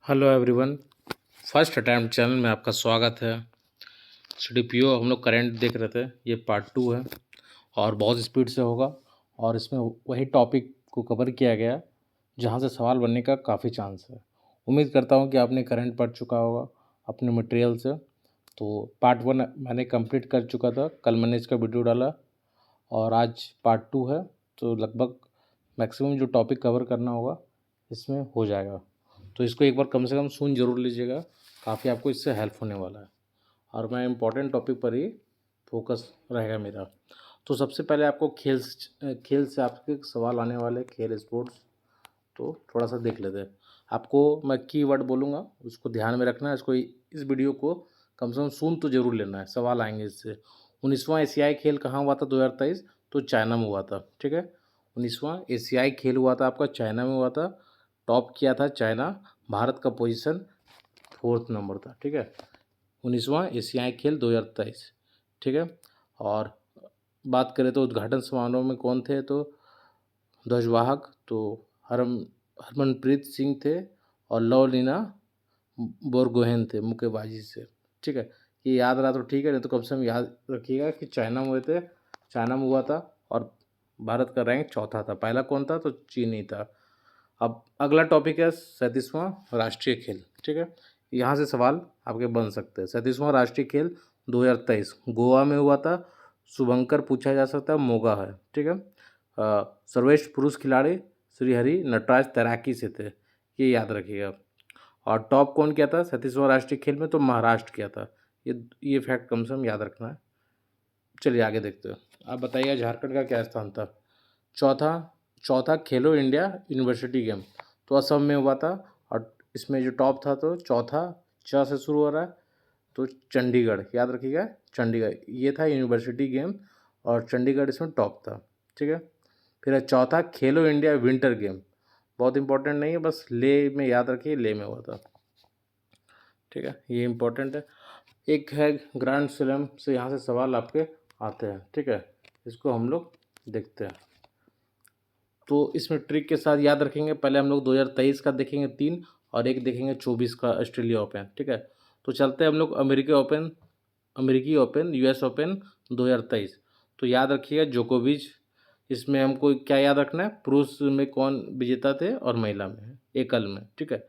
Hello everyone. First attempt channel में आपका स्वागत है। सीडीपीओ हम लोग करंट देख रहे थे, ये पार्ट 2 है और बहुत स्पीड से होगा और इसमें वही टॉपिक को कवर किया गया जहाँ से सवाल बनने का काफ़ी चांस है। उम्मीद करता हूँ कि आपने करंट पढ़ चुका होगा अपने मटेरियल से। तो पार्ट 1 मैंने कंप्लीट कर चुका था, कल मैंने इसका वीडियो डाला और आज पार्ट 2 है। तो लगभग मैक्सिमम जो टॉपिक कवर करना होगा इसमें हो जाएगा। तो इसको एक बार कम से कम सुन जरूर लीजिएगा, काफ़ी आपको इससे हेल्प होने वाला है और मैं इम्पोर्टेंट टॉपिक पर ही फोकस रहेगा मेरा। तो सबसे पहले आपको खेल से आपके सवाल आने वाले, खेल स्पोर्ट्स। तो थोड़ा सा देख लेते हैं। आपको मैं कीवर्ड बोलूँगा, उसको ध्यान में रखना है। इस वीडियो को कम से कम सुन तो जरूर लेना है, सवाल आएंगे इससे। 19वां एशियाई खेल कहाँ हुआ था 2023? तो चाइना में हुआ था। ठीक है, 19वां एशियाई खेल हुआ था आपका चाइना में हुआ था। टॉप किया था चाइना, भारत का पोजीशन 4th नंबर था। ठीक है, 19वां एशियाई खेल 2023। ठीक है, और बात करें तो उद्घाटन समारोह में कौन थे? तो ध्वजवाहक तो हरमनप्रीत सिंह थे और लवलीना बोरगोहेन थे मुक्केबाजी से। ठीक है, ये याद रहा तो ठीक है, नहीं तो कम से कम याद रखिएगा कि चाइना में हुए थे, चाइना में हुआ था और भारत का रैंक 4था था। पहला कौन था? तो चीन ही था। अब अगला टॉपिक है 37वां राष्ट्रीय खेल। ठीक है, यहाँ से सवाल आपके बन सकते हैं। 37वां राष्ट्रीय खेल 2023 गोवा में हुआ था। शुभंकर पूछा जा सकता है, मोगा है। ठीक है, सर्वश्रेष्ठ पुरुष खिलाड़ी श्रीहरि नटराज तैराकी से थे, ये याद रखिएगा। और टॉप कौन किया था 37वां राष्ट्रीय खेल में? तो महाराष्ट्र किया था। ये फैक्ट कम से कम याद रखना है। चलिए आगे देखते हैं। आप बताइए झारखंड का क्या स्थान था? चौथा चौथा खेलो इंडिया यूनिवर्सिटी गेम तो असम में हुआ था। और इसमें जो टॉप था तो चौथा च से शुरू हो रहा है, तो चंडीगढ़, याद रखिएगा चंडीगढ़ ये था यूनिवर्सिटी गेम और चंडीगढ़ इसमें टॉप था। ठीक है, फिर है चौथा खेलो इंडिया विंटर गेम, बहुत इंपॉर्टेंट नहीं है, बस ले में याद रखिए, ले में हुआ था। ठीक है, ये इंपॉर्टेंट है। एक है ग्रैंड स्लैम से, यहाँ से सवाल आपके आते हैं। ठीक है, इसको हम लोग देखते हैं। तो इसमें ट्रिक के साथ याद रखेंगे। पहले हम लोग 2023 का देखेंगे 3 और एक देखेंगे 24 का ऑस्ट्रेलिया ओपन। ठीक है, तो चलते हैं हम लोग अमेरिकी ओपन यूएस ओपन 2023। तो याद रखिएगा जोकोविच। इसमें हमको क्या याद रखना है? पुरुष में कौन विजेता थे और महिला में एकल में। ठीक है,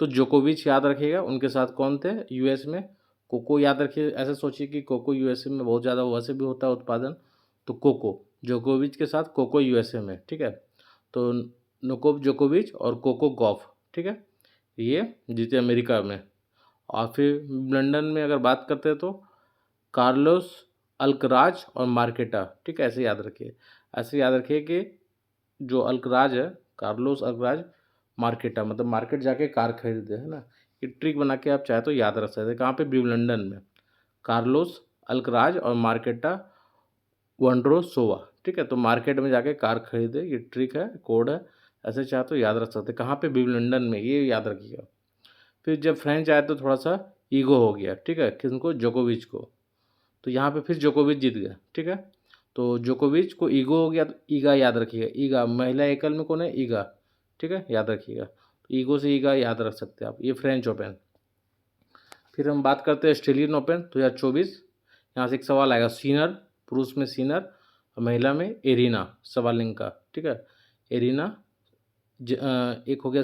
तो जोकोविच याद रखिएगा। उनके साथ कौन थे यूएस में? कोको याद रखिए। ऐसे सोचिए कि कोको यूएसए में बहुत ज़्यादा वैसे भी होता है उत्पादन, तो कोको जोकोविच के साथ कोको यूएसए में। ठीक है, तो नोकोव जोकोविच और कोको गॉफ। ठीक है, ये जीते अमेरिका में। और फिर लंदन में अगर बात करते हैं तो कार्लोस अल्कराज और मार्केटा। ठीक है, ऐसे याद रखिए कि जो अल्कराज है, कार्लोस अल्कराज, मार्केटा मतलब मार्केट जाके कार खरीदे, है ना। ये ट्रिक बना के आप चाहे तो याद रख सकते हैं। कहाँ पे? लंदन में। कार्लोस अल्कराज और मार्केटा वंड्रोसोवा। ठीक है, तो मार्केट में जाके कार खरीदे, ये ट्रिक है, कोड है। ऐसे चाहे तो याद रख सकते हैं। कहाँ पे? लंदन में, ये याद रखिएगा। फिर जब फ्रेंच आए तो थोड़ा सा ईगो हो गया। ठीक है, किसको? जोकोविच को। तो यहाँ पे फिर जोकोविच जीत गया। ठीक है, तो जोकोविच को ईगो हो गया तो ईगा याद रखिएगा। ईगा महिला एकल में कौन है? ईगा। ठीक है, याद रखिएगा। तो ईगो से ईगा याद रख सकते हैं आप। ये फ्रेंच ओपन। फिर हम बात करते हैं ऑस्ट्रेलियन ओपन 2024। यहाँ से एक सवाल आएगा, सीनर, पुरुष में सीनर और महिला में एरिना सवालिंका। ठीक है, एरिना एक हो गया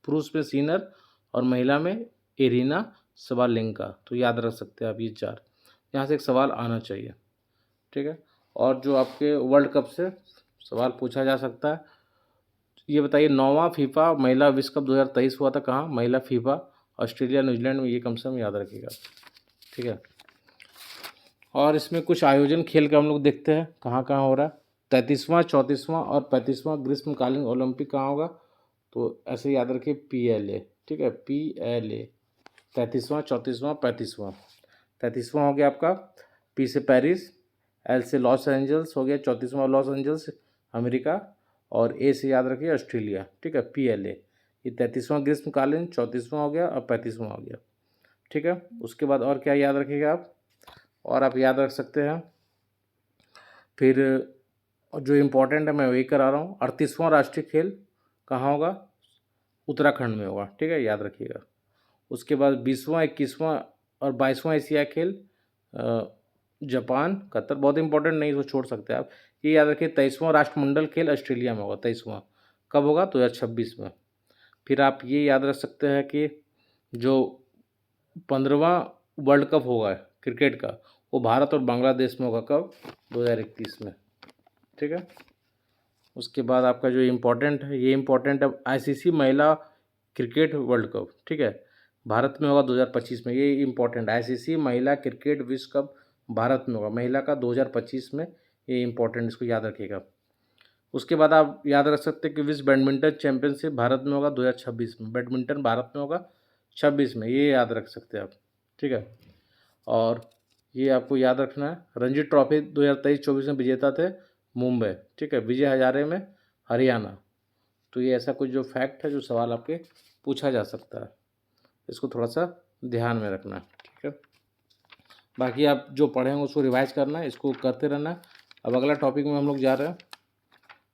पुरुष में सीनर और महिला में एरिना सवालिंका। तो याद रख सकते हैं आप ये 4। यहाँ से एक सवाल आना चाहिए। ठीक है, और जो आपके वर्ल्ड कप से सवाल पूछा जा सकता है, ये बताइए 9वां फीफा महिला विश्व कप 2023 हुआ था कहाँ? महिला फीफा ऑस्ट्रेलिया न्यूजीलैंड में, ये कम से कम याद रखिएगा। ठीक है, और इसमें कुछ आयोजन खेल का हम लोग देखते हैं कहाँ कहाँ हो रहा है। 33वां 34वां और 35वां ग्रीष्मकालीन ओलंपिक कहाँ होगा? तो ऐसे याद रखिए PLA। ठीक है, PLA 33वां 34वां 35वां। 33वां हो गया आपका P से पेरिस, L से लॉस एंजल्स हो गया 34वां लॉस एंजल्स अमेरिका, और A से याद रखिए ऑस्ट्रेलिया। ठीक है, PLA ये 33वां ग्रीष्मकालीन, 34वां हो गया और 35वां हो गया। ठीक है, उसके बाद और क्या याद रखिएगा आप? और आप याद रख सकते हैं फिर जो इम्पोर्टेंट है मैं वही करा रहा हूँ। 38वां राष्ट्रीय खेल कहाँ होगा? उत्तराखंड में होगा। ठीक है, याद रखिएगा। उसके बाद 20वां 21वां और 22वां एशिया खेल जापान कतर, बहुत इंपॉर्टेंट नहीं, इसको छोड़ सकते आप। ये याद रखिए 23वां राष्ट्रमंडल खेल ऑस्ट्रेलिया में होगा, 23वां कब होगा, 2026 में। फिर आप ये याद रख सकते हैं कि जो 15वां वर्ल्ड कप होगा क्रिकेट का, वो भारत और बांग्लादेश में होगा, कब, 2031 में। ठीक है। उसके बाद आपका जो इम्पोर्टेंट है, ये इम्पोर्टेंट है, आईसीसी महिला क्रिकेट वर्ल्ड कप, ठीक है, भारत में होगा 2025 में। ये इम्पोर्टेंट, आईसीसी महिला क्रिकेट विश्व कप भारत में होगा, महिला का 2025 में। ये इम्पोर्टेंट, इसको याद रखिएगा। उसके बाद आप याद रख सकते हैं कि विश्व बैडमिंटन चैंपियनशिप भारत में होगा 2026 में, बैडमिंटन भारत में होगा 26 में, ये याद रख सकते हैं आप। ठीक है। और ये आपको याद रखना है, रणजी ट्रॉफी 2023-24 में विजेता थे मुंबई, ठीक है, विजय हजारे में हरियाणा। तो ये ऐसा कुछ जो फैक्ट है, जो सवाल आपके पूछा जा सकता है, इसको थोड़ा सा ध्यान में रखना है। ठीक है। बाकी आप जो पढ़े हैं उसको रिवाइज करना है, इसको करते रहना है। अब अगला टॉपिक में हम लोग जा रहे हैं।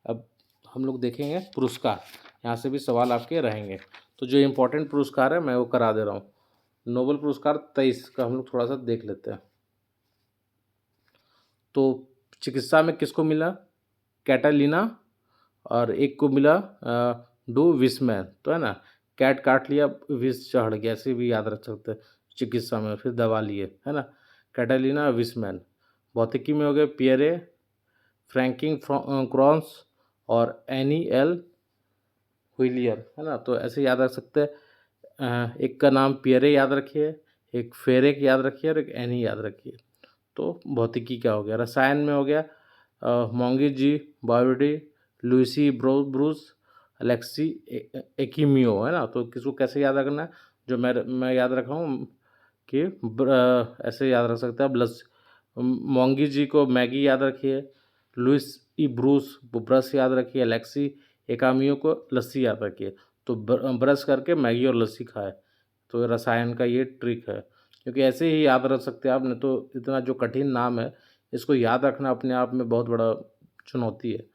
अब हम लोग देखेंगे पुरस्कार, यहाँ से भी सवाल आपके रहेंगे। तो जो इम्पोर्टेंट पुरस्कार है मैं वो करा दे रहा हूँ। नोबेल पुरस्कार 23 का हम लोग थोड़ा सा देख लेते हैं। तो चिकित्सा में किसको मिला, कैटालिना, और एक को मिला डू विस्मैन, तो है ना, कैट काट लिया विष चढ़ गया, ऐसे भी याद रख सकते हैं चिकित्सा में, फिर दवा लिए, है ना, कैटालिना विस्मैन। भौतिकी में हो गए पियरे फ्रैंकिंग क्रॉन्स और एनी एल हुइलियर, है ना। तो ऐसे याद रख सकते हैं, एक का नाम पियरे याद रखिए, एक फेरेक याद रखिए, और एक एनी याद रखिए। तो भौतिकी क्या हो गया, रसायन में हो गया मोंगी जी बायोडी, लुइसी ब्रूस, अलेक्सी एकिमियो, है ना। तो किसको कैसे याद रखना है, जो मैं याद रखा हूँ कि ऐसे याद रख सकते हैं आप। मोंगी जी को मैगी याद रखिए, लुइस ई ब्रूस ब्रश याद रखिए, अलेक्सी एकामियो को लस्सी याद रखिए। तो ब्रश करके मैगी और लस्सी खाए। तो रसायन का ये ट्रिक है, क्योंकि ऐसे ही याद रख सकते हैं आप, नहीं तो इतना जो कठिन नाम है इसको याद रखना अपने आप में बहुत बड़ा चुनौती है।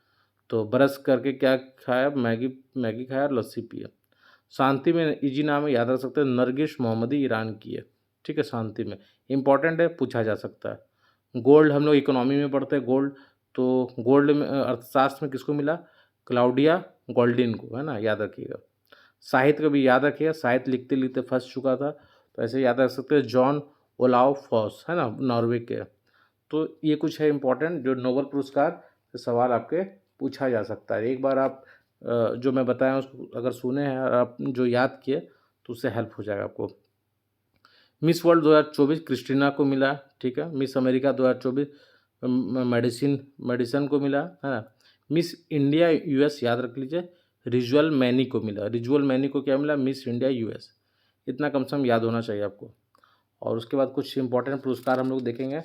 तो ब्रश करके क्या खाया, मैगी खाया और लस्सी पिया। शांति में इजी नाम है, याद रख सकते हैं, नरगिस मोहम्मदी ईरान की है। ठीक है, शांति में इंपॉर्टेंट है, पूछा जा सकता है। गोल्ड हम लोग इकोनॉमी में पढ़ते हैं, गोल्ड। तो गोल्ड में अर्थशास्त्र में किसको मिला, क्लाउडिया गोल्डिन को, है ना, याद रखिएगा। साहित्य का भी याद रखिएगा, साहित्य लिखते लिखते फंस चुका था, तो ऐसे याद रख सकते हैं, जॉन ओलाव फॉस, है ना, नॉर्वे के। तो ये कुछ है इंपॉर्टेंट, जो नोबेल पुरस्कार से सवाल आपके पूछा जा सकता है। एक बार आप जो मैं बताया उसको अगर सुने हैं और आप जो याद किए तो उससे हेल्प हो जाएगा आपको। मिस वर्ल्ड 2024 क्रिस्टीना को मिला, ठीक है। मिस अमेरिका 2024 मेडिसन को मिला, है ना। मिस इंडिया यूएस याद रख लीजिए, रिजुअल मैनी को मिला। रिजुअल मैनी को क्या मिला, मिस इंडिया यूएस। इतना कम से कम याद होना चाहिए आपको। और उसके बाद कुछ इंपॉर्टेंट पुरस्कार हम लोग देखेंगे।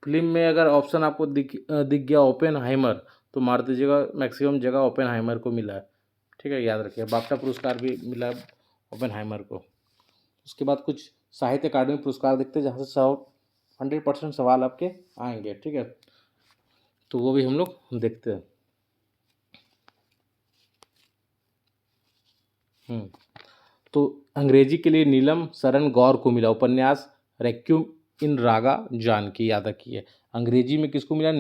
फिल्म में अगर ऑप्शन आपको दिख गया ओपेनहाइमर, तो मार दीजिएगा, मैक्सिमम जगह ओपेनहाइमर को मिला है। ठीक है, याद रखिए। बाफ्टा पुरस्कार भी मिला है ओपेनहाइमर को। उसके बाद कुछ साहित्य अकादमी पुरस्कार देखते हैं, जहाँ से 100% सवाल आपके आएंगे। ठीक है, तो वो भी हम लोग देखते हैं। तो अंग्रेजी के लिए नीलम शरण गौर को मिला उपन्यास रेक्यूम इन रागा जानकी, याद रखिए। अंग्रेजी में किसको मिला,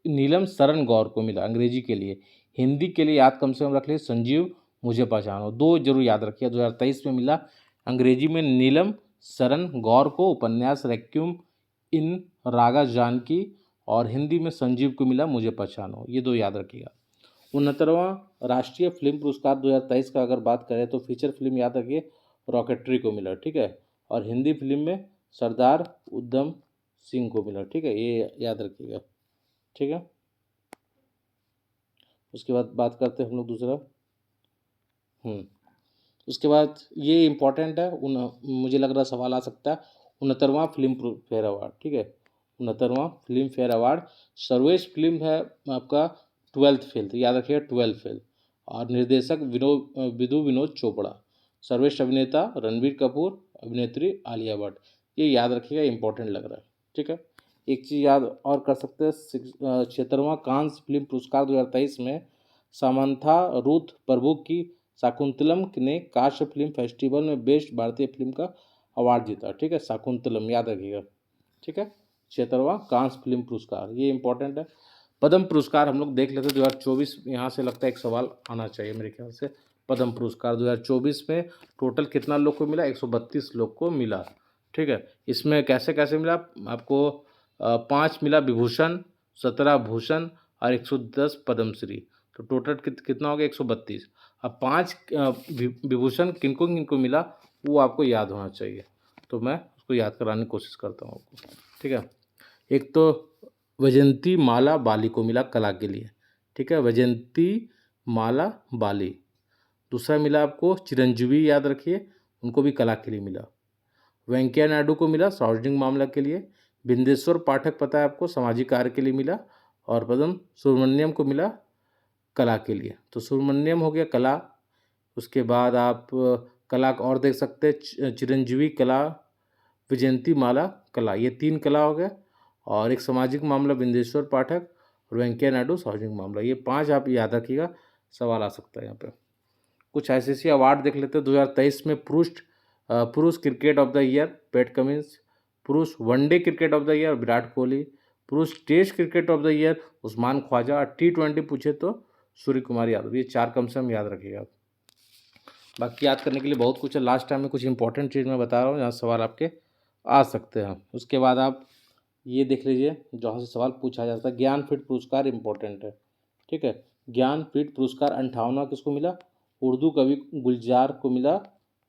नीलम शरण गौर को मिला अंग्रेजी के लिए। हिंदी के लिए याद कम से कम रख लीजिए, संजीव मुझे पहचानो, दो जरूर याद रखिए। 2023 में मिला अंग्रेजी में नीलम शरण गौर को उपन्यास रेक्यूम इन रागा जानकी, और हिंदी में संजीव को मिला मुझे पहचानो, ये दो याद रखिएगा। 69वां राष्ट्रीय फिल्म पुरस्कार 2023 का अगर बात करें तो फीचर फिल्म याद रखिए रॉकेटरी को मिला, ठीक है। और हिंदी फिल्म में सरदार उधम सिंह को मिला, ठीक है, ये याद रखिएगा। ठीक है, उसके बाद बात करते हैं हम लोग दूसरा। उसके बाद ये इम्पोर्टेंट है, मुझे लग रहा सवाल आ सकता है, 69वां फिल्म फेयर अवार्ड, ठीक है। 69वां फिल्म फेयर अवार्ड, सर्वश्रेष्ठ फिल्म है आपका 12th फेल, तो याद रखिएगा 12th फेल। और निर्देशक विनोद चोपड़ा। सर्वश्रेष्ठ अभिनेता रणबीर कपूर, अभिनेत्री आलिया भट्ट। ये याद रखिएगा, इंपॉर्टेंट लग रहा है। ठीक है, एक चीज़ याद और कर सकते हैं, 76वां कांस फिल्म पुरस्कार 2023 में सामंथा रूथ प्रभु की शाकुंतलम ने कांस्य फिल्म फेस्टिवल में बेस्ट भारतीय फिल्म का अवार्ड जीता। ठीक है, शाकुंतलम याद रखिएगा। ठीक है, 76वां कांस्य फिल्म पुरस्कार, ये इंपॉर्टेंट है। पद्म पुरस्कार हम लोग देख लेते हैं 2024, यहाँ से लगता है एक सवाल आना चाहिए मेरे ख्याल से। पद्म पुरस्कार 2024 में टोटल कितना लोग को मिला? 132 लोग को मिला। ठीक है, इसमें कैसे कैसे मिला आपको? 5 मिला विभूषण, 17 भूषण और 110 पद्मश्री। तो टोटल कितना हो गया? 132। अब 5 विभूषण किनको किनको मिला वो आपको याद होना चाहिए, तो मैं उसको याद कराने की कोशिश करता हूँ आपको। ठीक है, एक तो वैजयंती माला बाली को मिला कला के लिए। ठीक है, वैजयंती माला बाली। दूसरा मिला आपको चिरंजीवी, याद रखिए, उनको भी कला के लिए मिला। वेंकैया नायडू को मिला सार्वजनिक मामला के लिए। बिंदेश्वर पाठक पता है आपको, सामाजिक कार्य के लिए मिला। और पद्म सुब्रमण्यम को मिला कला के लिए। तो सुब्रमण्यम हो गया कला। उसके बाद आप कला और देख सकते हैं, चिरंजीवी कला, विजयंती माला कला, ये 3 कला हो गए। और एक सामाजिक मामला बिंदेश्वर पाठक और वेंकैया नायडू सार्वजनिक मामला, ये 5 आप याद रखिएगा, सवाल आ सकता है यहाँ पे। कुछ आईसीसी अवार्ड देख लेते हैं। 2023 में पुरुष cricket of the year Pat Cummins, पुरुष one day cricket of the year Virat Kohli, पुरुष test cricket of the year Usman Khawaja, T20 पूछे तो सूर्य कुमार यादव। ये 4 कम से कम याद रखिएगा आप। बाकी याद करने के लिए बहुत कुछ है। लास्ट टाइम में कुछ इंपॉर्टेंट चीज़ मैं बता रहा हूँ, यहाँ सवाल आपके आ सकते हैं। उसके बाद आप ये देख लीजिए, जहाँ से सवाल पूछा जाता है। ज्ञानपीठ पुरस्कार इंपॉर्टेंट है। ठीक है, ज्ञानपीठ पुरस्कार 58वां किसको मिला? उर्दू कवि गुलजार को मिला,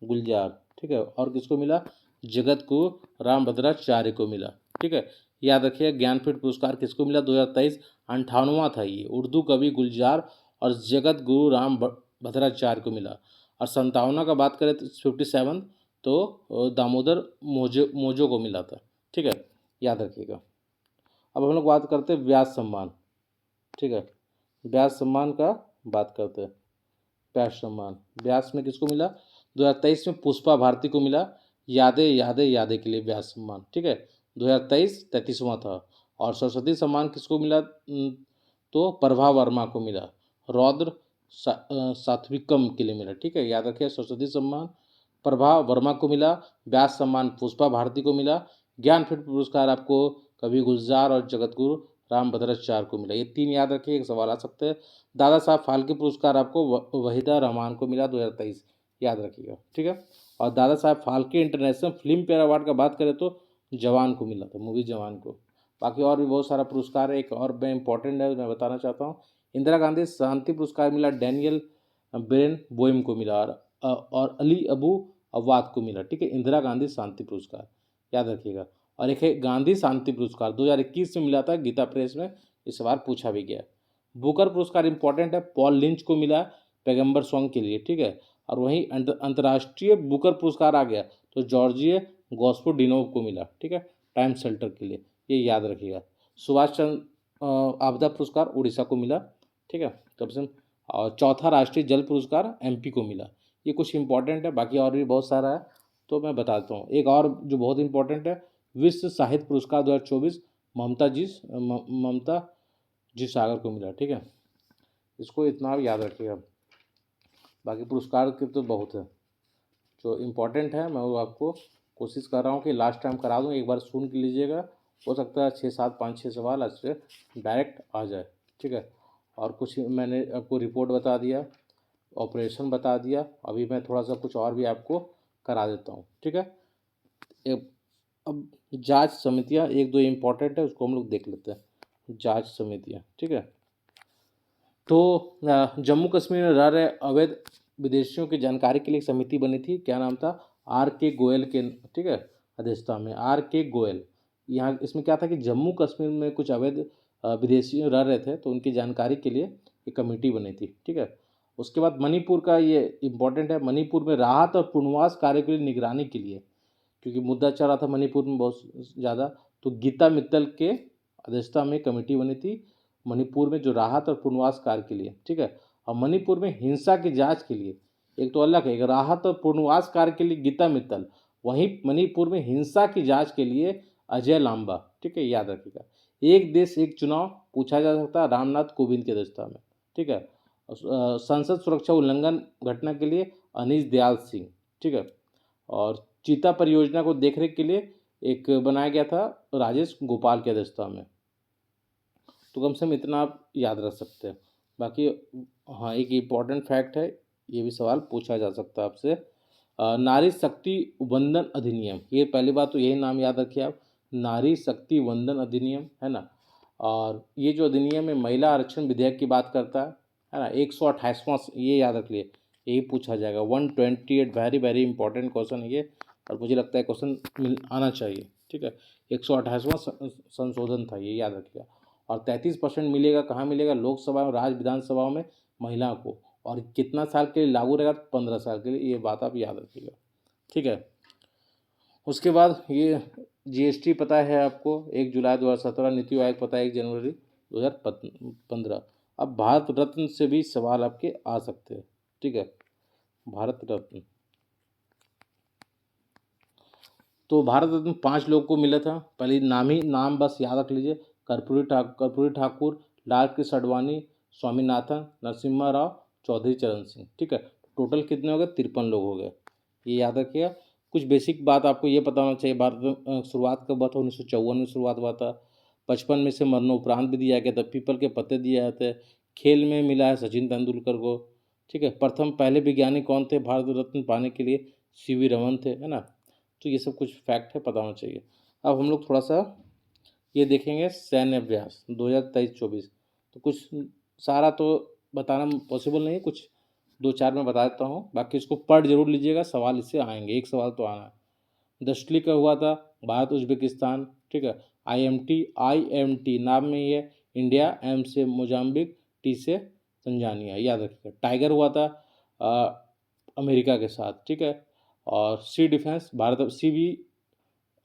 गुलजार। ठीक है, और किसको मिला? जगत को रामभद्राचार्य को मिला। ठीक है, याद रखिए ज्ञानपीठ पुरस्कार किसको मिला 2023? 58वां था ये, उर्दू कवि गुलजार और जगत गुरु राम भद्राचार्य को मिला। और 57वां का बात करें तो 57, तो दामोदर मोजो को मिला था। ठीक है, याद रखिएगा। अब हम लोग बात करते हैं व्यास सम्मान। ठीक है, व्यास सम्मान का बात करते हैं। व्यास सम्मान, व्यास में किसको मिला? 2023 में पुष्पा भारती को मिला, यादें यादें यादें के लिए व्यास सम्मान। ठीक है, 2023 33वां था। और सरस्वती सम्मान किसको मिला? तो प्रभा वर्मा को मिला, रौद्र सात्विकम के लिए मिला। ठीक है, याद रखिए, सरस्वती सम्मान प्रभा वर्मा को मिला, व्यास सम्मान पुष्पा भारती को मिला, ज्ञानपीठ पुरस्कार आपको कवि गुलजार और जगतगुरु रामभद्राचार्य को मिला। ये 3 याद रखिए, एक सवाल आ सकते हैं। दादा साहब फाल्के पुरस्कार आपको वहीदा रहमान को मिला 2023, याद रखिएगा। ठीक है, और Dada Saheb Phalke international film fair award का बात करें तो जवान को मिला था, मूवी जवान को। बाकी और भी बहुत सारा पुरस्कार है। एक और मैं इंपॉर्टेंट है, मैं बताना चाहता हूँ। इंदिरा गांधी शांति पुरस्कार मिला डैनियल बेरेन बोइम को मिला, और अली अबू अवाद को मिला। ठीक है, इंदिरा गांधी शांति पुरस्कार याद रखिएगा। और एक है गांधी शांति पुरस्कार 2021 में मिला था, गीता प्रेस में इस बार पूछा भी गया। बुकर पुरस्कार इंपॉर्टेंट है, पॉल लिंच को मिला पैगंबर सॉन्ग के लिए। ठीक है, और वहीं अंतर्राष्ट्रीय बुकर पुरस्कार आ गया तो जॉर्जिया गॉस्पोडिनोव को मिला। ठीक है, टाइम शेल्टर के लिए, ये याद रखिएगा। सुभाष चंद्र आपदा पुरस्कार उड़ीसा को मिला। ठीक है, कब से। और चौथा राष्ट्रीय जल पुरस्कार MP को मिला। ये कुछ इंपॉर्टेंट है, बाकी और भी बहुत सारा है तो मैं बताता हूँ। एक और जो बहुत इंपॉर्टेंट है, विश्व साहित्य पुरस्कार 2024 ममता जी सागर को मिला। ठीक है, इसको इतना याद रखिएगा। बाकी पुरस्कार के तो बहुत है, जो इम्पोर्टेंट है मैं वो आपको कोशिश कर रहा हूँ कि लास्ट टाइम करा दूँ। एक बार सुन के लीजिएगा, हो सकता है 6-7 5-6 सवाल अच्छे डायरेक्ट आ जाए। ठीक है, और कुछ मैंने आपको रिपोर्ट बता दिया, ऑपरेशन बता दिया। अभी मैं थोड़ा सा कुछ और भी आपको करा देता हूँ। ठीक है, अब जांच समितियाँ 1-2 इम्पॉर्टेंट है, उसको हम लोग देख लेते हैं। जांच समितियाँ, ठीक है, तो जम्मू कश्मीर में रह रहे अवैध विदेशियों की जानकारी के लिए एक समिति बनी थी। क्या नाम था? RK गोयल के, ठीक है, अध्यक्षता में RK गोयल। यहाँ इसमें क्या था कि जम्मू कश्मीर में कुछ अवैध विदेशी रह रहे थे, तो उनकी जानकारी के लिए एक कमेटी बनी थी। ठीक है, उसके बाद मणिपुर का ये इम्पोर्टेंट है। मणिपुर में राहत और पुनर्वास कार्य के लिए निगरानी के लिए, क्योंकि मुद्दा चल रहा था मणिपुर में बहुत ज़्यादा, तो गीता मित्तल के अध्यक्षता में कमेटी बनी थी मणिपुर में जो राहत और पुनर्वास कार्य के लिए। ठीक है, और मणिपुर में हिंसा की जांच के लिए, एक तो अलग है, एक राहत और पुनर्वास कार्य के लिए गीता मित्तल, वहीं मणिपुर में हिंसा की जांच के लिए अजय लांबा। ठीक है, याद रखिएगा। एक देश एक चुनाव पूछा जा सकता है रामनाथ कोविंद की अध्यक्षता में। ठीक है, संसद सुरक्षा उल्लंघन घटना के लिए अनीश दयाल सिंह, ठीक है। और चीता परियोजना को देखरेख के लिए एक बनाया गया था राजेश गोपाल की अध्यक्षता में। तो कम से कम इतना आप याद रख सकते हैं। बाकी हाँ, एक इम्पॉर्टेंट फैक्ट है, ये भी सवाल पूछा जा सकता है आपसे। नारी शक्ति वंदन अधिनियम, ये पहली बात तो यही नाम याद रखिए आप, नारी शक्ति वंदन अधिनियम, है ना। और ये जो अधिनियम है महिला आरक्षण विधेयक की बात करता है ना। 128वां, ये याद रख लिए, यही पूछा जाएगा। 128, वेरी वेरी इंपॉर्टेंट क्वेश्चन है ये, और मुझे लगता है क्वेश्चन आना चाहिए, ठीक है। 128वां संशोधन था, ये याद रखिएगा। और 33% मिलेगा, कहाँ मिलेगा, लोकसभा और राज्य विधानसभाओं में महिलाओं को। और कितना साल के लिए लागू रहेगा, 15 साल के लिए, ये बात आप याद रखिएगा, ठीक है। उसके बाद ये जीएसटी पता है आपको, 1 जुलाई 2017, नीति आयोग पता है 1 जनवरी 2015। अब भारत रत्न से भी सवाल आपके आ सकते हैं, ठीक है। भारत रत्न, तो भारत रत्न 5 लोगों को मिला था। पहले नाम बस याद रख लीजिए, कर्पूरी ठाकुर, लाल कृष्ण आडवाणी, स्वामीनाथन, नरसिम्हा राव, चौधरी चरण सिंह, ठीक है। टोटल कितने हो गए, 53 लोग हो गए, ये याद रखिएगा। कुछ बेसिक बात आपको ये पता होना चाहिए, भारत में शुरुआत कब हुआ था, 1954 में शुरुआत हुआ था। 55 में से मरणोपरांत भी दिया गया था, पीपल के पत्ते दिए जाते हैं। खेल में मिला है सचिन तेंदुलकर को, ठीक है। प्रथम पहले वैज्ञानिक कौन थे भारत रत्न पाने के लिए, सीवी रमन थे, है ना। तो ये सब कुछ फैक्ट है, पता होना चाहिए। अब हम लोग थोड़ा सा ये देखेंगे सैन्य अभ्यास 2023-24। तो कुछ सारा तो बताना पॉसिबल नहीं है, कुछ 2-4 मैं बता देता हूँ, बाकी इसको पढ़ जरूर लीजिएगा, सवाल इससे आएंगे, एक सवाल तो आना है। दशली का हुआ था, भारत उज्बेकिस्तान, ठीक है। IMT नाम में ही है, इंडिया, M से मोजाम्बिक, T से तंजानिया, याद रखिएगा। टाइगर हुआ था अमेरिका के साथ, ठीक है। और सी डिफेंस, भारत सी भी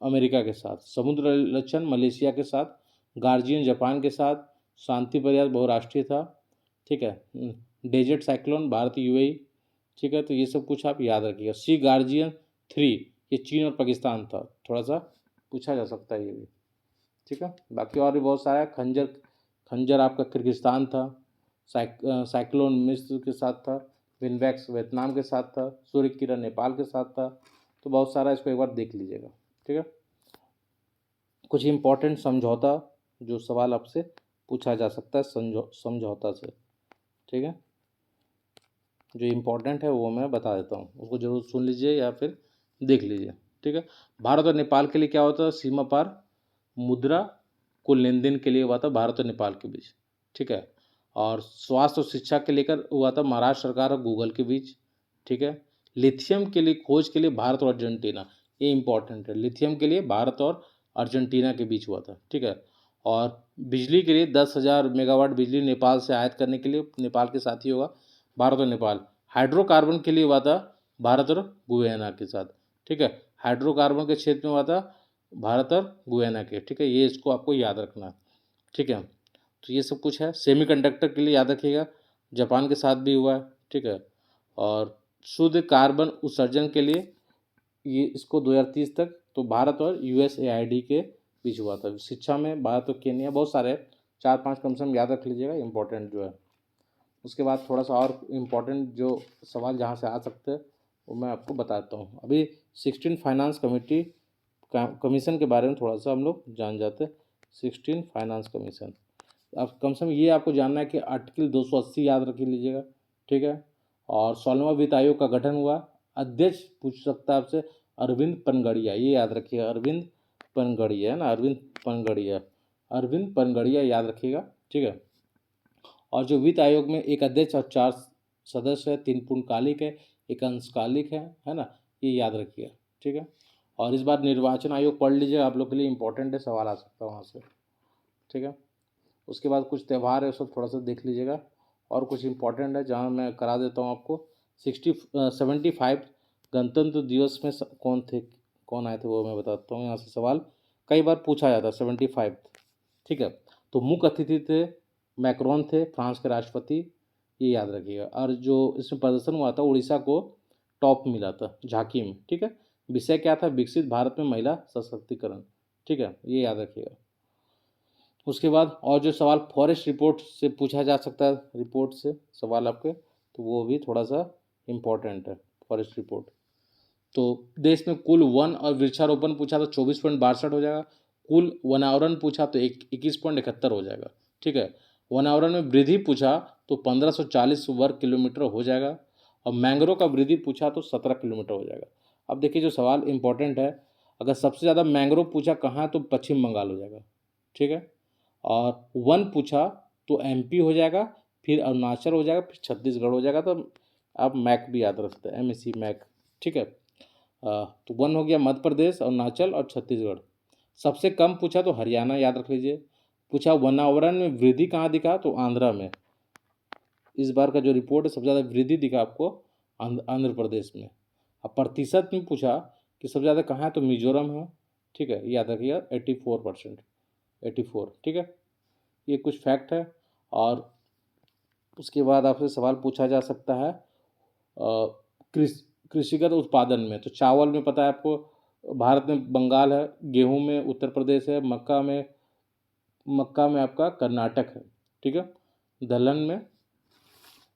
अमेरिका के साथ, समुद्र लक्षण मलेशिया के साथ, गार्जियन जापान के साथ, शांति प्रयास बहुराष्ट्रीय था, ठीक है। डेजर्ट साइक्लोन भारत UAE, ठीक है। तो ये सब कुछ आप याद रखिएगा। सी गार्जियन 3, ये चीन और पाकिस्तान था, थोड़ा सा पूछा जा सकता है ये भी, ठीक है। बाकी और भी बहुत सारा है। खंजर आपका किर्गिस्तान था, साइक्लोन मिस्र के साथ था, विनवैक्स वियतनाम के साथ था, सूर्य किरण नेपाल के साथ था। तो बहुत सारा, इसको एक बार देख लीजिएगा, ठीक है। कुछ इम्पोर्टेंट समझौता, जो सवाल आपसे पूछा जा सकता है समझौता से, ठीक है। जो इम्पोर्टेंट है वो मैं बता देता हूँ, उसको जरूर सुन लीजिए या फिर देख लीजिए, ठीक है। भारत और नेपाल के लिए क्या होता है, सीमा पार मुद्रा को लेन देन के लिए हुआ था भारत और नेपाल के बीच, ठीक है। और स्वास्थ्य और शिक्षा के लेकर हुआ था महाराष्ट्र सरकार और गूगल के बीच, ठीक है। लिथियम के लिए खोज के लिए भारत और अर्जेंटीना, ये इंपॉर्टेंट है, लिथियम के लिए भारत और अर्जेंटीना के बीच हुआ था, ठीक है। और बिजली के लिए 10,000 मेगावाट बिजली नेपाल से आयात करने के लिए नेपाल के साथ ही होगा, भारत और नेपाल। हाइड्रोकार्बन के लिए हुआ था भारत और गुयाना के साथ, ठीक है। हाइड्रोकार्बन के क्षेत्र में हुआ था भारत और गुयाना के, ठीक है। ये इसको आपको याद रखना है, ठीक है। तो ये सब कुछ है। सेमीकंडक्टर के लिए याद रखिएगा, जापान के साथ भी हुआ है, ठीक है। और शुद्ध कार्बन उत्सर्जन के लिए ये इसको 2030 तक तो भारत और USAID के बीच हुआ था। शिक्षा में भारत और केन्या, बहुत सारे 4-5 कम से कम याद रख लीजिएगा, इंपॉर्टेंट जो है। उसके बाद थोड़ा सा और इम्पोर्टेंट जो सवाल जहाँ से आ सकते हैं वो मैं आपको बताता हूँ। अभी 16 फाइनेंस कमीशन के बारे में थोड़ा सा हम लोग जान जाते हैं। 16 फाइनेंस कमीशन, अब कम से कम ये आपको जानना है कि आर्टिकल 280 याद रख लीजिएगा, ठीक है। और 16वां वित्त आयोग का गठन हुआ, अध्यक्ष पूछ सकता है आपसे अरविंद पनगड़िया, ये याद रखिएगा, अरविंद पनगड़िया, है ना, अरविंद पनगड़िया याद रखिएगा, ठीक है। और जो वित्त आयोग में एक अध्यक्ष और 4 सदस्य है, 3 पूर्णकालिक है, एक अंशकालिक है ना, ये याद रखिएगा, ठीक है। और इस बार निर्वाचन आयोग पढ़ लीजिए, आप लोग के लिए इंपॉर्टेंट है, सवाल आ सकता है वहाँ से, ठीक है। उसके बाद कुछ त्यौहार है, उसको थोड़ा सा देख लीजिएगा। और कुछ इंपॉर्टेंट है जहाँ मैं करा देता हूँ आपको। 75 गणतंत्र दिवस में कौन आए थे वो मैं बताता हूँ, यहाँ से सवाल कई बार पूछा जाता है। 75, ठीक है। तो मुख्य अतिथि थे मैक्रोन, थे फ्रांस के राष्ट्रपति, ये याद रखिएगा। और जो इसमें प्रदर्शन हुआ था उड़ीसा को टॉप मिला था झांकी में, ठीक है। विषय क्या था, विकसित भारत में महिला सशक्तिकरण, ठीक है, ये याद रखिएगा। उसके बाद और जो सवाल फॉरेस्ट रिपोर्ट से पूछा जा सकता है, रिपोर्ट से सवाल आपके, तो वो भी थोड़ा सा इम्पोर्टेंट है फॉरेस्ट रिपोर्ट। तो देश में कुल वन और वृक्षारोपण पूछा तो 24.62 हो जाएगा। कुल वनावरण पूछा तो 21.71 हो जाएगा। ठीक है, वनावरण में वृद्धि पूछा तो 1540 वर्ग किलोमीटर हो जाएगा, और मैंग्रोव का वृद्धि पूछा तो 17 किलोमीटर हो जाएगा। अब देखिए जो सवाल इंपॉर्टेंट है, अगर सबसे ज़्यादा मैंग्रोव पूछा कहाँ है तो पश्चिम बंगाल हो जाएगा। ठीक है, और वन पूछा तो एमपी हो जाएगा, फिर अरुणाचल हो जाएगा, फिर छत्तीसगढ़ हो जाएगा। तो आप मैक भी याद रख सकते हैं, MSc मैक। ठीक है, तो वन हो गया मध्य प्रदेश, अरुणाचल और छत्तीसगढ़। सबसे कम पूछा तो हरियाणा याद रख लीजिए। पूछा वनावरण में वृद्धि कहाँ दिखा तो आंध्रा में। इस बार का जो रिपोर्ट है सबसे ज़्यादा वृद्धि दिखा आपको आंध्र प्रदेश में। अब प्रतिशत में पूछा कि सबसे ज़्यादा कहाँ है तो मिजोरम है। ठीक है, याद रखिएगा 84%, 84। ठीक है, ये कुछ फैक्ट है। और उसके बाद आपसे सवाल पूछा जा सकता है कृषिगत उत्पादन में। तो चावल में पता है आपको भारत में बंगाल है, गेहूं में उत्तर प्रदेश है, मक्का में आपका कर्नाटक है। ठीक है, दलहन में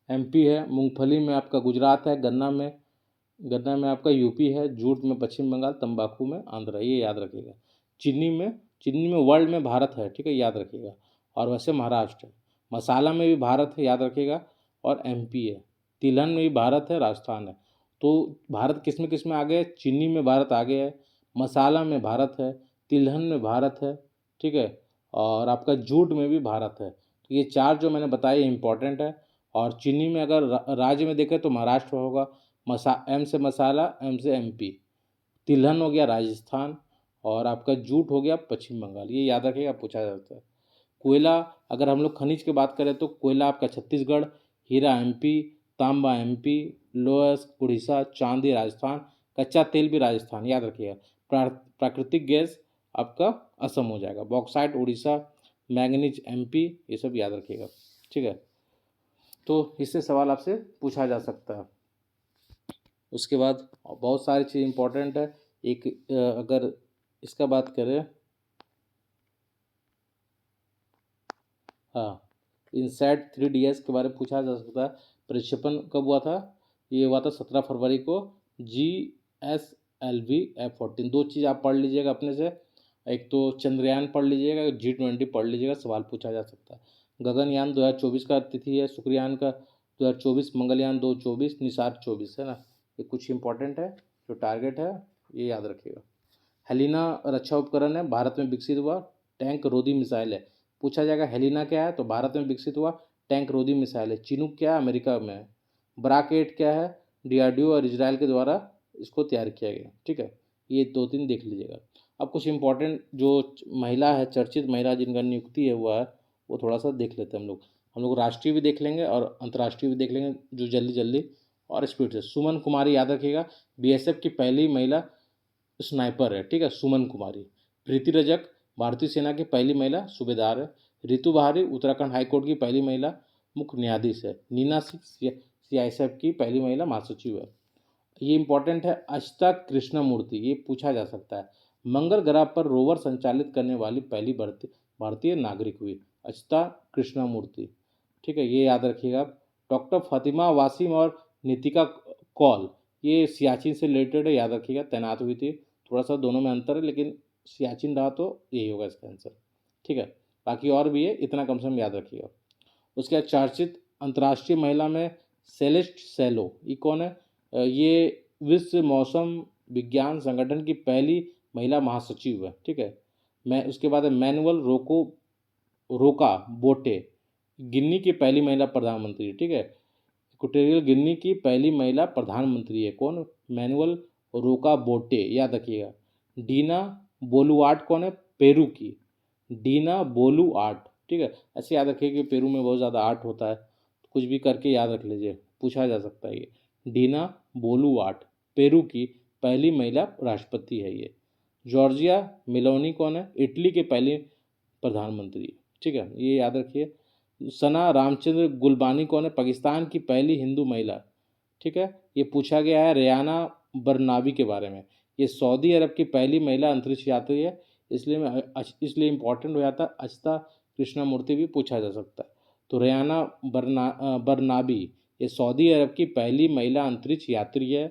MP है, मूंगफली में आपका गुजरात है, गन्ना में आपका यूपी है, जूट में पश्चिम बंगाल, तंबाकू में आंध्र, ये याद रखिएगा। चीनी में वर्ल्ड में भारत है। ठीक है, याद रखिएगा। और वैसे महाराष्ट्र है। मसाला में भी भारत है, याद रखिएगा, और MP है। तिलहन में भी भारत है, राजस्थान है। तो भारत किस में आगे है? चीनी में भारत आगे है, मसाला में भारत है, तिलहन में भारत है। ठीक है, और आपका जूट में भी भारत है। तो ये चार जो मैंने बताए इंपॉर्टेंट है। और चीनी में अगर राज्य में देखें तो महाराष्ट्र होगा, M से मसाला, M से MP। तिलहन हो गया राजस्थान, और आपका जूट हो गया पश्चिम बंगाल। ये याद रखिएगा, पूछा जाता है। कोयला, अगर हम लोग खनिज की बात करें तो कोयला आपका छत्तीसगढ़, हीरा MP, तांबा MP, लोहस उड़ीसा, चांदी राजस्थान, कच्चा तेल भी राजस्थान, याद रखिएगा। प्राकृतिक गैस आपका असम हो जाएगा, बॉक्साइट उड़ीसा, मैंगनीज MP, ये सब याद रखिएगा। ठीक है, तो इससे सवाल आपसे पूछा जा सकता है। उसके बाद बहुत सारी चीज़ इंपॉर्टेंट है। एक अगर इसका बात करें, हाँ, इनसैट 3DS के बारे में पूछा जा सकता है। प्रक्षेपण कब हुआ था? ये हुआ था 17 फरवरी को। GSLV F-14। दो चीज़ आप पढ़ लीजिएगा अपने से, एक तो चंद्रयान पढ़ लीजिएगा, G20 पढ़ लीजिएगा, सवाल पूछा जा सकता है। गगनयान 2024 का तिथि है, शुक्रयान का 2024, मंगलयान 2024, निसार 24 है ना। ये कुछ इंपॉर्टेंट है, जो टारगेट है ये याद रखिएगा। हेलिना रक्षा उपकरण है, भारत में विकसित हुआ टैंक रोधी मिसाइल है। पूछा जाएगा हेलिना क्या है तो भारत में विकसित हुआ टैंक रोधी मिसाइल है। चिनूक क्या है? अमेरिका में है। ब्राक 8 क्या है? DRDO और इजराइल के द्वारा इसको तैयार किया गया। ठीक है, ये दो तीन देख लीजिएगा। अब कुछ इंपॉर्टेंट जो महिला है, चर्चित महिला जिनका नियुक्ति है हुआ है, वो थोड़ा सा देख लेते हैं हम लोग राष्ट्रीय भी देख लेंगे और अंतर्राष्ट्रीय भी देख लेंगे, जो जल्दी जल्दी और स्पीड से। सुमन कुमारी याद रखिएगा, BSF की पहली महिला स्नाइपर है। ठीक है, सुमन कुमारी। प्रीति रजक भारतीय सेना की पहली महिला सूबेदार है। रितु बहारी उत्तराखंड हाईकोर्ट की पहली महिला मुख्य न्यायाधीश है। नीना सिंह CISF की पहली महिला महासचिव है। ये इंपॉर्टेंट है। अचिता कृष्णमूर्ति, ये पूछा जा सकता है। मंगल ग्रह पर रोवर संचालित करने वाली पहली भारतीय नागरिक हुई अचिता कृष्णमूर्ति। ठीक है, ये याद रखिएगा। डॉक्टर फातिमा वासिम और नितिका कौल, ये सियाचिन से रिलेटेड है, याद रखिएगा, तैनात हुई थी। थोड़ा सा दोनों में अंतर है, लेकिन सियाचिन रहा तो यही होगा इसका आंसर। ठीक है, बाकी और भी है, इतना कम से कम याद रखिएगा। उसके बाद चर्चित अंतर्राष्ट्रीय महिला में सेलेस्ट सेलो, ये कौन है? ये विश्व मौसम विज्ञान संगठन की पहली महिला महासचिव है। ठीक है, मैं उसके बाद है मैनुअल रोका बोटे, गिनी की पहली महिला प्रधानमंत्री। ठीक है, इक्वेटोरियल गिनी की पहली महिला प्रधानमंत्री है कौन? मैनुअल रोका बोटे, याद रखिएगा। डीना बोलुआर्ट कौन है? पेरू की डीना बोलुआर्ट। ठीक है, ऐसे याद रखिए कि पेरू में बहुत ज़्यादा आर्ट होता है, कुछ भी करके याद रख लीजिए, पूछा जा सकता है। ये डीना बोलुआर्ट पेरू की पहली महिला राष्ट्रपति है। ये जॉर्जिया मेलोनी कौन है? इटली के पहली प्रधानमंत्री। ठीक है, ये याद रखिए। सना रामचंद्र गुलबानी कौन है? पाकिस्तान की पहली हिंदू महिला। ठीक है, ये पूछा गया है रेयाना बरनावी के बारे में। ये सऊदी अरब की पहली महिला अंतरिक्ष यात्री है, इसलिए इंपॉर्टेंट हो जाता है। अचिता कृष्णमूर्ति भी पूछा जा सकता है। तो रेयाना बरनाबी ये सऊदी अरब की पहली महिला अंतरिक्ष यात्री है।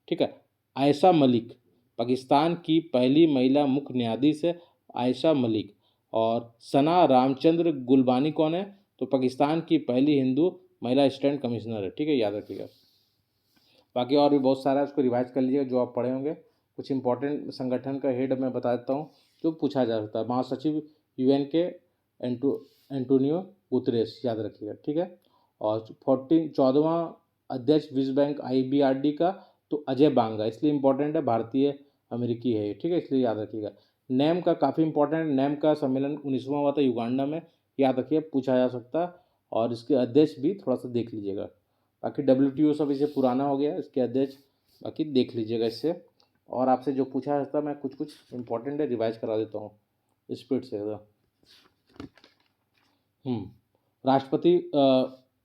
ठीक है। आयशा मलिक पाकिस्तान की पहली महिला मुख्य न्यायाधीश है, आयशा मलिक। और सना रामचंद्र गुलबानी कौन है? तो पाकिस्तान की पहली हिंदू महिला असिस्टेंट कमिश्नर है। ठीक है, याद रखिएगा। बाकी और भी बहुत सारा है, उसको रिवाइज कर लीजिएगा जो आप पढ़े होंगे। कुछ इंपॉर्टेंट संगठन का हेड मैं बता देता हूँ जो पूछा जा सकता है। महासचिव यूएन के एंटोनियो गुतरेस, याद रखिएगा। ठीक है। और 14वां अध्यक्ष विश्व बैंक IBRD का तो अजय बांगा, इसलिए इंपॉर्टेंट है, भारतीय अमेरिकी है। ठीक है, इसलिए याद रखिएगा। नैम का काफ़ी इंपॉर्टेंट, नैम का सम्मेलन 19वां हुआ था युगांडा में, याद रखिए, पूछा जा सकता है। और इसके अध्यक्ष भी थोड़ा सा देख लीजिएगा। बाकी WTO सब इसे पुराना हो गया, इसके अध्यक्ष बाकी देख लीजिएगा इससे। और आपसे जो पूछा जाता है मैं कुछ कुछ इंपॉर्टेंट है रिवाइज करा देता हूँ स्पीड से। राष्ट्रपति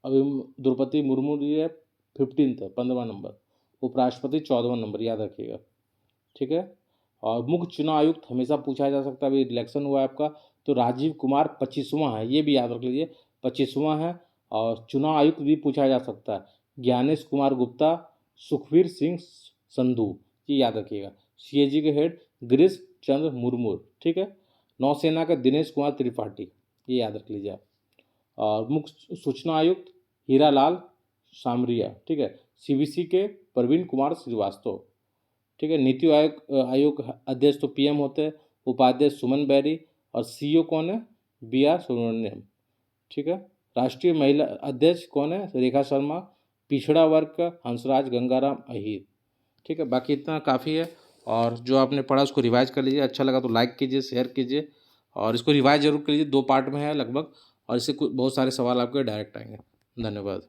अभी द्रौपदी मुर्मू जी है 15th है, 15वां नंबर। उपराष्ट्रपति 14वां नंबर, याद रखिएगा। ठीक है। और मुख्य चुनाव आयुक्त हमेशा पूछा जा सकता है, अभी इलेक्शन हुआ है आपका, तो राजीव कुमार 25वां है, ये भी याद रख लीजिए, 25वां है। और चुनाव आयुक्त भी पूछा जा सकता है, ज्ञानेश कुमार गुप्ता, सुखवीर सिंह संधू, ये याद रखिएगा। CAG के हेड गिरीश चंद्र मुर्मू। ठीक है। नौसेना का दिनेश कुमार त्रिपाठी, ये याद रख लीजिए आप। और मुख्य सूचना आयुक्त हीरालाल सामरिया। ठीक है। CBC के प्रवीण कुमार श्रीवास्तव। ठीक है। नीति आयोग अध्यक्ष तो PM होते हैं, उपाध्यक्ष सुमन बैरी। और CEO कौन है? BR सुब्रमण्यम। ठीक है। राष्ट्रीय महिला अध्यक्ष कौन है? रेखा शर्मा। पिछड़ा वर्ग का हंसराज गंगाराम अहीर। ठीक है। बाकी इतना काफ़ी है, और जो आपने पढ़ा उसको रिवाइज कर लीजिए। अच्छा लगा तो लाइक कीजिए, शेयर कीजिए, और इसको रिवाइज जरूर कीजिए। 2 पार्ट में है लगभग, और इससे कुछ बहुत सारे सवाल आपके डायरेक्ट आएंगे। धन्यवाद।